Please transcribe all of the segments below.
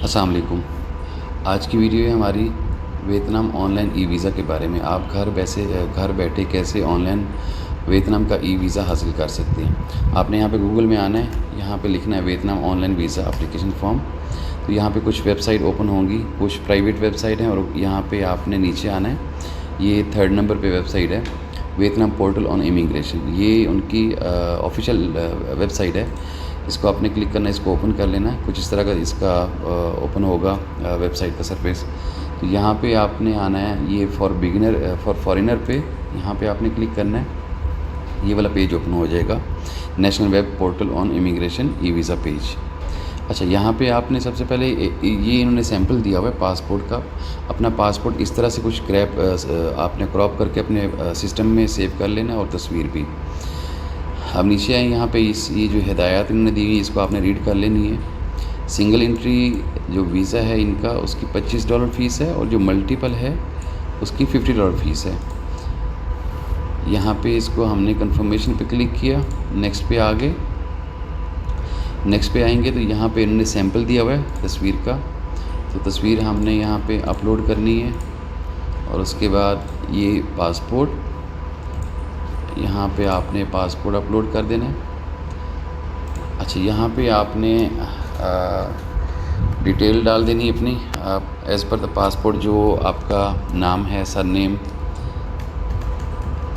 अस्सलाम वालेकुम। आज की वीडियो है हमारी वियतनाम ऑनलाइन ई वीज़ा के बारे में। आप घर बैठे कैसे ऑनलाइन वियतनाम का ई वीज़ा हासिल कर सकते हैं। आपने यहाँ पे गूगल में आना है, यहाँ पे लिखना है Vietnam online visa application form. तो यहाँ पे कुछ वेबसाइट ओपन होंगी, कुछ प्राइवेट वेबसाइट हैं और यहाँ पे आपने नीचे आना है। ये 3rd नंबर पे वेबसाइट है वियतनाम पोर्टल ऑन इमिग्रेशन। ये उनकी ऑफिशियल वेबसाइट है। इसको आपने क्लिक करना है, इसको ओपन कर लेना है। कुछ इस तरह का इसका ओपन होगा वेबसाइट का सरफेस। तो यहाँ पे आपने आना है, ये फॉर फॉरेनर पे यहाँ पे आपने क्लिक करना है। ये वाला पेज ओपन हो जाएगा, national web portal on immigration e visa page. अच्छा, यहाँ पे आपने सबसे पहले ये इन्होंने सैंपल दिया हुआ है पासपोर्ट का। अपना पासपोर्ट इस तरह से कुछ आपने क्रॉप करके अपने सिस्टम में सेव कर लेना है और तस्वीर भी। अब नीचे आए, यहाँ पे ये जो हिदायत इन्होंने दी हुई है इसको आपने रीड कर लेनी है। सिंगल एंट्री जो वीज़ा है इनका, उसकी $25 फ़ीस है और जो मल्टीपल है उसकी $50 फ़ीस है। यहाँ पे इसको हमने कंफर्मेशन पे क्लिक किया, नेक्स्ट पे आ गए। नेक्स्ट पे आएंगे तो यहाँ पे इन्होंने सैंपल दिया हुआ है तस्वीर का। तो तस्वीर हमने यहाँ पे अपलोड करनी है और उसके बाद ये पासपोर्ट, यहाँ पे आपने पासपोर्ट अपलोड कर देना है। अच्छा, यहाँ पे आपने डिटेल डाल देनी है अपनी एज़ पर द पासपोर्ट, जो आपका नाम है, सरनेम,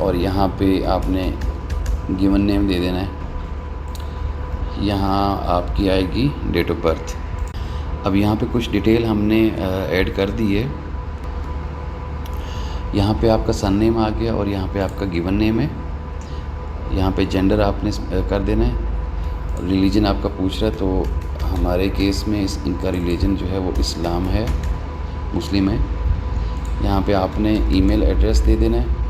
और यहाँ पे आपने गिवन नेम दे देना है। यहाँ आपकी आएगी डेट ऑफ बर्थ। अब यहाँ पे कुछ डिटेल हमने ऐड कर दी है। यहाँ पे आपका सरनेम आ गया और यहाँ पे आपका गिवन नेम है। यहाँ पे जेंडर आपने कर देना है। रिलीजन आपका पूछ रहा है, तो हमारे केस में इनका रिलीजन जो है वो इस्लाम है, मुस्लिम है। यहाँ पे आपने ईमेल एड्रेस दे देना है।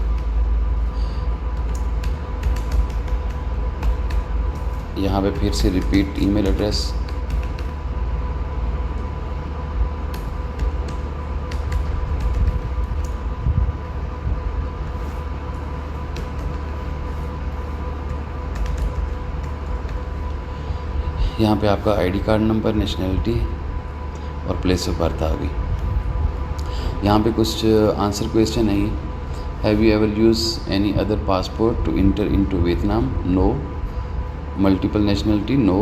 यहाँ पे फिर से रिपीट ईमेल एड्रेस। यहाँ पे आपका आईडी कार्ड नंबर, नेशनैलिटी और प्लेस ऑफ बर्थ आ गई। यहाँ पे कुछ आंसर क्वेश्चन है। Have you ever use any other passport to enter into Vietnam? No. Multiple nationality? No.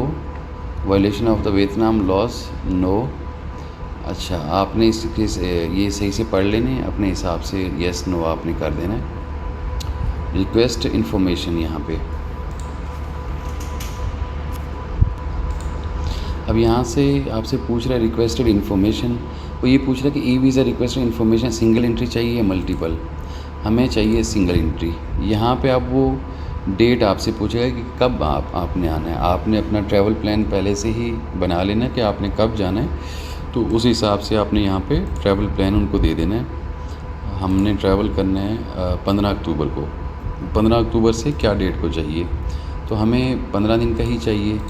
Violation of the Vietnam laws? No. अच्छा, आपने इसके ये सही से पढ़ लेने अपने हिसाब से, येस नो आपने कर देना है। रिक्वेस्ट इन्फॉर्मेशन, यहाँ पे अब यहाँ से आपसे पूछ रहा है रिक्वेस्टेड इन्फॉर्मेशन। वो ये पूछ रहा है कि e visa requested information single entry चाहिए या मल्टीपल। हमें चाहिए सिंगल एंट्री। यहाँ पे आप वो डेट आपसे पूछेगा कि कब आपने आना है। आपने अपना ट्रैवल प्लान पहले से ही बना लेना कि आपने कब जाना है, तो उस हिसाब से आपने यहाँ पे ट्रैवल प्लान उनको दे देना है। हमने ट्रैवल करना है 15 अक्टूबर को। 15 अक्टूबर से क्या डेट को चाहिए, तो हमें 15 दिन का ही चाहिए।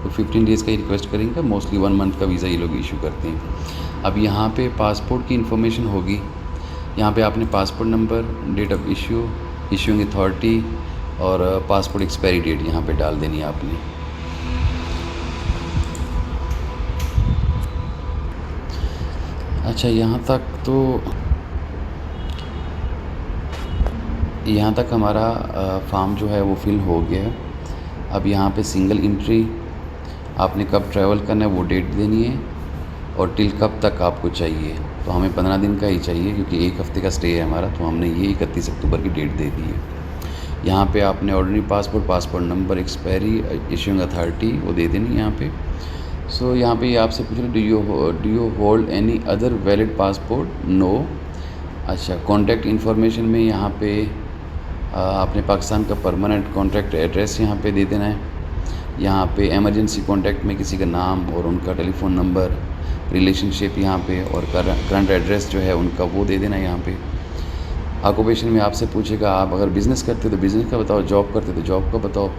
तो 15 डेज़ का ही रिक्वेस्ट करेंगे। मोस्टली 1 मंथ का वीज़ा ये लोग इशू करते हैं। अब यहाँ पे पासपोर्ट की इन्फॉर्मेशन होगी। यहाँ पे आपने passport number, date of issuing authority और पासपोर्ट एक्सपायरी डेट यहाँ पे डाल देनी है आपने। अच्छा, यहाँ तक हमारा फॉर्म जो है वो फिल हो गया है। अब यहाँ पे सिंगल एंट्री, आपने कब ट्रैवल करना है वो डेट देनी है और टिल कब तक आपको चाहिए। तो हमें 15 दिन का ही चाहिए क्योंकि 1 हफ़्ते का स्टे है हमारा, तो हमने ये 31 अक्टूबर की डेट दे दी है। यहाँ पे आपने ordinary passport, passport number, expiry, issuing authority वो दे देनी यहाँ पे। सो यहाँ पे आपसे पूछ रहे do you hold any other valid passport? No. अच्छा, कॉन्टैक्ट इन्फॉर्मेशन में यहाँ पे आपने पाकिस्तान का परमानेंट कॉन्टैक्ट एड्रेस यहाँ पे दे देना है। यहाँ पे एमरजेंसी कॉन्टैक्ट में किसी का नाम और उनका टेलीफ़ोन नंबर, रिलेशनशिप यहाँ पे, और करंट एड्रेस जो है उनका वो दे देना है यहाँ पे। ऑक्यूपेशन में आपसे पूछेगा आप अगर बिज़नेस करते तो बिज़नेस का बताओ, जॉब करते तो जॉब का बताओ,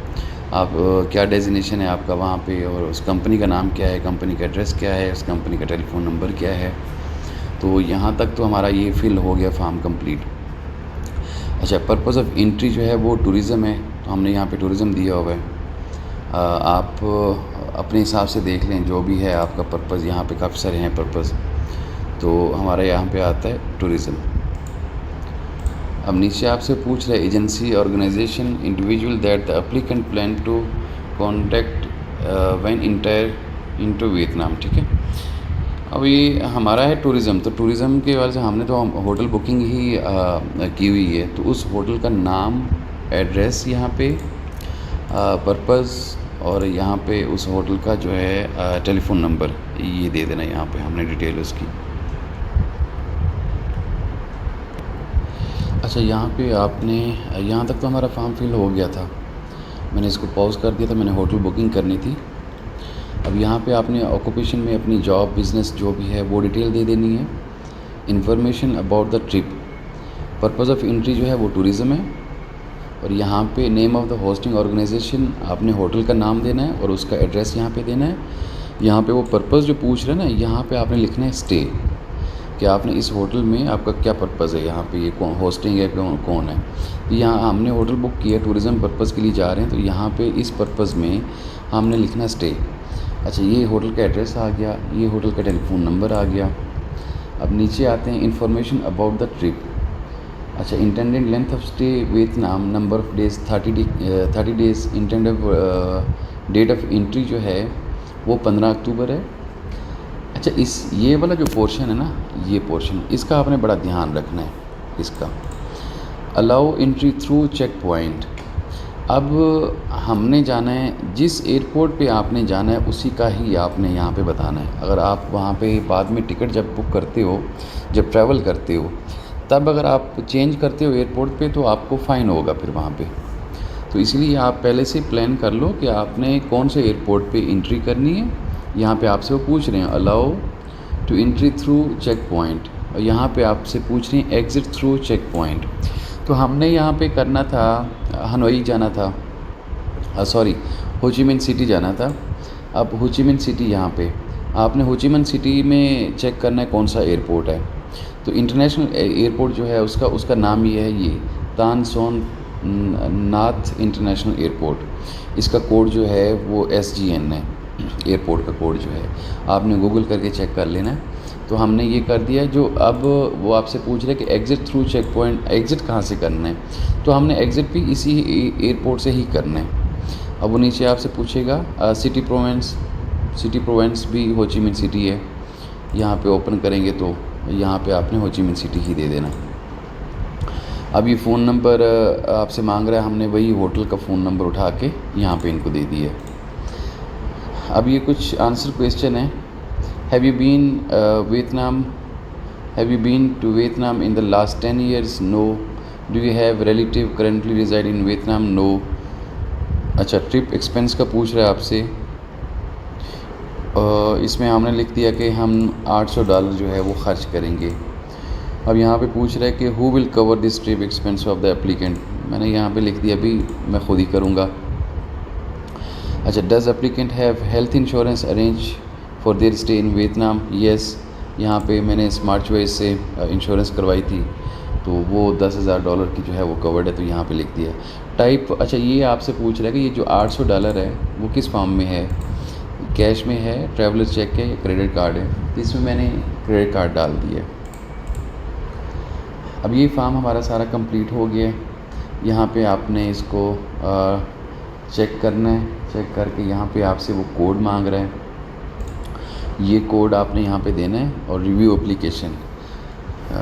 आप क्या डेजिग्नेशन है आपका वहाँ पे, और उस कंपनी का नाम क्या है, कंपनी का एड्रेस क्या है, उस कंपनी का टेलीफ़ोन नंबर क्या है। तो यहाँ तक तो हमारा ये फिल हो गया फॉर्म कंप्लीट। अच्छा, पर्पज़ ऑफ एंट्री जो है वो टूरिज़म है, तो हमने यहाँ पे टूरिज़म दिया हुआ है। आप अपने हिसाब से देख लें जो भी है आपका पर्पज़। यहाँ पे काफ़ी सारे हैं पर्पज़। तो हमारा यहाँ पे आता है टूरिज़्म। अब नीचे आपसे पूछ रहा है agency, organisation, individual that the applicant plan to contact when enter into Vietnam. ठीक है, अब ये हमारा है टूरिज़्म। तो टूरिज़्म के वाले से हमने तो होटल बुकिंग ही की हुई है, तो उस होटल का नाम, एड्रेस यहाँ पे, पर्पज़, और यहाँ पे उस होटल का जो है टेलीफ़ोन नंबर ये दे देना। यहाँ पे हमने डिटेल उसकी। अच्छा, यहाँ पे आपने, यहाँ तक तो हमारा फॉर्म फिल हो गया था, मैंने इसको पॉज कर दिया था, मैंने होटल बुकिंग करनी थी। अब यहाँ पे आपने ऑक्यूपेशन में अपनी जॉब, बिज़नेस जो भी है वो डिटेल दे देनी है। Information about the trip, purpose of entry जो है वो टूरिज़्म है। और यहाँ पे name of the hosting organisation, आपने होटल का नाम देना है और उसका एड्रेस यहाँ पे देना है। यहाँ पे वो पर्पज़ जो पूछ रहे हैं ना, यहाँ पे आपने लिखना है स्टे, कि आपने इस होटल में आपका क्या पर्पज़ है, यहाँ पे ये कौन होस्टिंग है, कौन है। यहाँ हमने होटल बुक किया, टूरिज़्म पर्पज़ के लिए जा रहे हैं, तो यहाँ पे इस पर्पज़ में हमने लिखना स्टे। अच्छा, ये होटल का एड्रेस आ गया, ये होटल का टेलीफोन नंबर आ गया। अब नीचे आते हैं इन्फॉर्मेशन अबाउट द ट्रिप। अच्छा, intended length of stay Vietnam, number of days 30 days, intended date of entry जो है वो 15 अक्टूबर है। अच्छा, ये वाला जो पोर्शन है ना, ये पोर्शन, इसका आपने बड़ा ध्यान रखना है इसका। Allow entry through checkpoint. अब हमने जाना है, जिस एयरपोर्ट पे आपने जाना है उसी का ही आपने यहाँ पे बताना है। अगर आप वहाँ पे बाद में टिकट जब बुक करते हो, जब ट्रैवल करते हो, तब अगर आप चेंज करते हो एयरपोर्ट पे तो आपको फ़ाइन होगा फिर वहाँ पे। तो इसलिए आप पहले से प्लान कर लो कि आपने कौन से एयरपोर्ट पे एंट्री करनी है। यहाँ पे आपसे वो पूछ रहे हैं allow to entry through checkpoint, और यहाँ पे आपसे पूछ रहे हैं एग्ज़िट थ्रू चेक पॉइंट। तो हमने यहाँ पे करना था, हनोई जाना था, सॉरी, हो ची मिन सिटी जाना था। अब हो ची मिन सिटी, यहाँ पे आपने हो ची मिन सिटी में चेक करना है कौन सा एयरपोर्ट है। तो इंटरनेशनल एयरपोर्ट जो है उसका नाम ये है, ये तान सोन नाथ इंटरनेशनल एयरपोर्ट। इसका कोड जो है वो SGN है, एयरपोर्ट का कोड जो है, आपने गूगल करके चेक कर लेना है। तो हमने ये कर दिया। जो अब वो आपसे पूछ रहे कि exit through checkpoint, exit कहाँ से करना है, तो हमने एग्ज़िट भी इसी एयरपोर्ट से ही करना है। अब वो नीचे आपसे पूछेगा सिटी प्रोवेंस भी हो ची मिन सिटी है। यहाँ पे ओपन करेंगे तो यहाँ पे आपने हो ची मिन सिटी ही दे देना। अब ये फ़ोन नंबर आपसे मांग रहा है, हमने वही होटल का फ़ोन नंबर उठा के यहाँ पे इनको दे दिया। अब ये कुछ आंसर क्वेश्चन है। Have you been to Vietnam in the last 10 years? No. Do you have relative currently reside in Vietnam? No. अच्छा, ट्रिप एक्सपेंस का पूछ रहा है आपसे। इसमें हमने लिख दिया कि हम $800 जो है वो ख़र्च करेंगे। अब यहाँ पे पूछ रहा है कि who will cover this trip expense of the applicant. मैंने यहाँ पे लिख दिया भी मैं ख़ुद ही करूँगा। अच्छा, does applicant have health insurance arrange for their stay in Vietnam? Yes. यहाँ पे मैंने स्मार्ट चॉइस से इंश्योरेंस करवाई थी, तो वो $10,000 की जो है वो कवर्ड है, तो यहाँ पे लिख दिया। टाइप, अच्छा, ये आपसे पूछ रहा है कि ये जो $800 है वो किस फॉर्म में है, कैश में है, ट्रैवलर चेक है या क्रेडिट कार्ड है। तो इसमें मैंने क्रेडिट कार्ड डाल दिया। अब ये फॉर्म हमारा सारा कंप्लीट हो गया है। यहाँ पे आपने इसको चेक करना है। चेक करके यहाँ पे आपसे वो कोड मांग रहा है, ये कोड आपने यहाँ पे देना है। और रिव्यू एप्लीकेशन,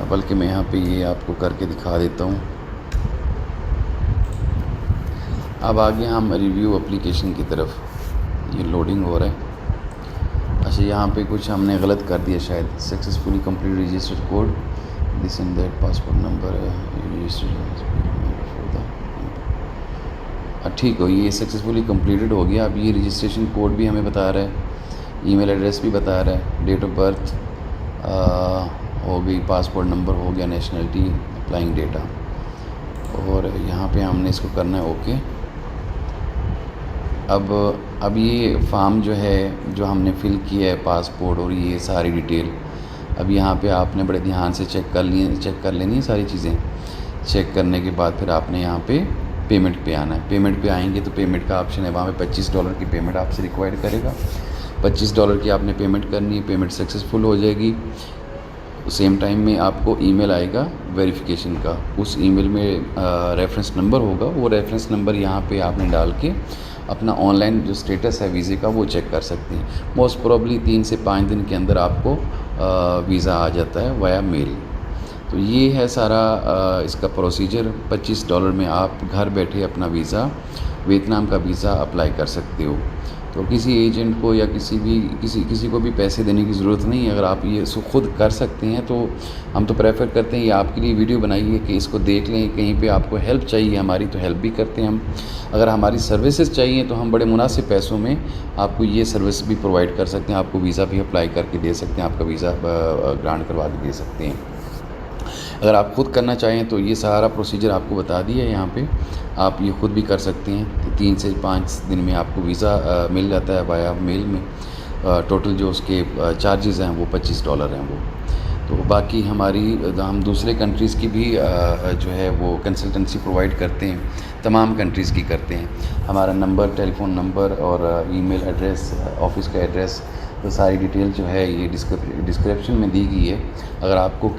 बल्कि मैं यहाँ पे ये आपको करके दिखा देता हूँ। अब आगे हम रिव्यू एप्लीकेशन की तरफ, ये लोडिंग हो रहा है। अच्छा, यहाँ पे कुछ हमने गलत कर दिया शायद। Successfully complete registered code, this and that passport number ठीक हो, ये सक्सेसफुली कंप्लीटेड हो गया। अब ये रजिस्ट्रेशन कोड भी हमें बता रहा है, ईमेल एड्रेस भी बता रहा है, डेट ऑफ बर्थ हो गई, पासपोर्ट नंबर हो गया, नेशनलिटी, अप्लाइंग डेटा, और यहाँ पे हमने इसको करना है ओके। अब ये फॉर्म जो है जो हमने फ़िल किया है, पासपोर्ट और ये सारी डिटेल, अब यहाँ पे आपने बड़े ध्यान से चेक कर लेनी है सारी चीज़ें। चेक करने के बाद फिर आपने यहाँ पे पेमेंट पे आना है। पेमेंट पे आएंगे तो पेमेंट का ऑप्शन है, वहाँ पे $25 की पेमेंट आपसे रिक्वायर्ड करेगा। $25 की आपने पेमेंट करनी है, पेमेंट सक्सेसफुल हो जाएगी। सेम टाइम में आपको ईमेल आएगा वेरिफिकेशन का। उस ईमेल में रेफरेंस नंबर होगा, वो रेफरेंस नंबर यहाँ पे आपने डाल के अपना ऑनलाइन जो स्टेटस है वीज़े का वो चेक कर सकते हैं। मोस्ट प्रोबेबली 3 से 5 दिन के अंदर आपको वीज़ा आ जाता है वाया मेल। तो ये है सारा इसका प्रोसीजर। $25 में आप घर बैठे अपना वीज़ा, वियतनाम का वीज़ा अप्लाई कर सकते हो। तो किसी एजेंट को या किसी को भी पैसे देने की ज़रूरत नहीं है। अगर आप ये खुद कर सकते हैं तो हम तो प्रेफर करते हैं ये आपके लिए वीडियो बनाई है कि इसको देख लें। कहीं पे आपको हेल्प चाहिए हमारी तो हेल्प भी करते हैं हम। अगर हमारी सर्विसेज चाहिए तो हम बड़े मुनासिब पैसों में आपको ये सर्विस भी प्रोवाइड कर सकते हैं। आपको वीज़ा भी अप्लाई करके दे सकते हैं, आपका वीज़ा ग्रांट करवा के दे सकते हैं। अगर आप ख़ुद करना चाहें तो ये सारा प्रोसीजर आपको बता दिया है यहाँ पे, आप ये ख़ुद भी कर सकते हैं। 3 से 5 दिन में आपको वीज़ा मिल जाता है वाया मेल में। टोटल जो उसके चार्जेस हैं वो $25 हैं वो। तो बाकी हम दूसरे कंट्रीज़ की भी जो है वो कंसल्टेंसी प्रोवाइड करते हैं, तमाम कंट्रीज़ की करते हैं। हमारा नंबर, टेलीफ़ोन नंबर और ईमेल एड्रेस, ऑफ़िस का एड्रेस, तो सारी डिटेल जो है ये डिस्क्रिप्शन में दी गई है। अगर आपको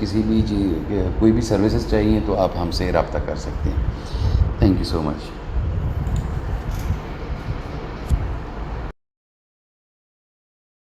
कोई भी सर्विसेज चाहिए तो आप हमसे रब्ता कर सकते हैं। Thank you so much.